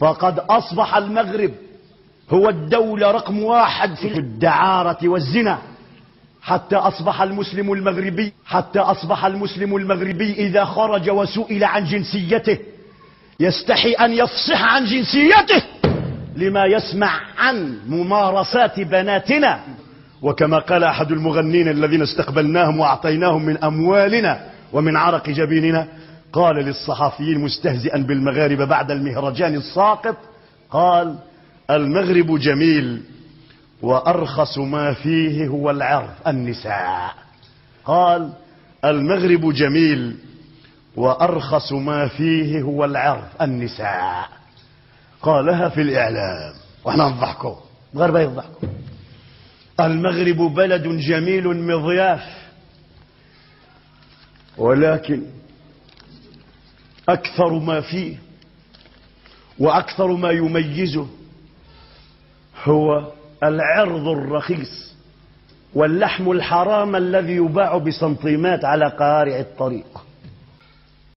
فقد أصبح المغرب هو الدولة رقم 1 في الدعارة والزنا، حتى أصبح المسلم المغربي إذا خرج وسئل عن جنسيته يستحي أن يفصح عن جنسيته لما يسمع عن ممارسات بناتنا. وكما قال أحد المغنين الذين استقبلناهم وأعطيناهم من أموالنا ومن عرق جبيننا، قال للصحفيين مستهزئا بالمغاربة بعد المهرجان الساقط، قال: المغرب جميل وأرخص ما فيه هو العرض النساء. قال: المغرب جميل وأرخص ما فيه هو العرض النساء. قالها في الإعلام وإحنا نضحكوا، المغاربة يضحكوا. المغرب بلد جميل مضياف، ولكن أكثر ما فيه وأكثر ما يميزه هو العرض الرخيص واللحم الحرام الذي يباع بسنتيمات على قارع الطريق.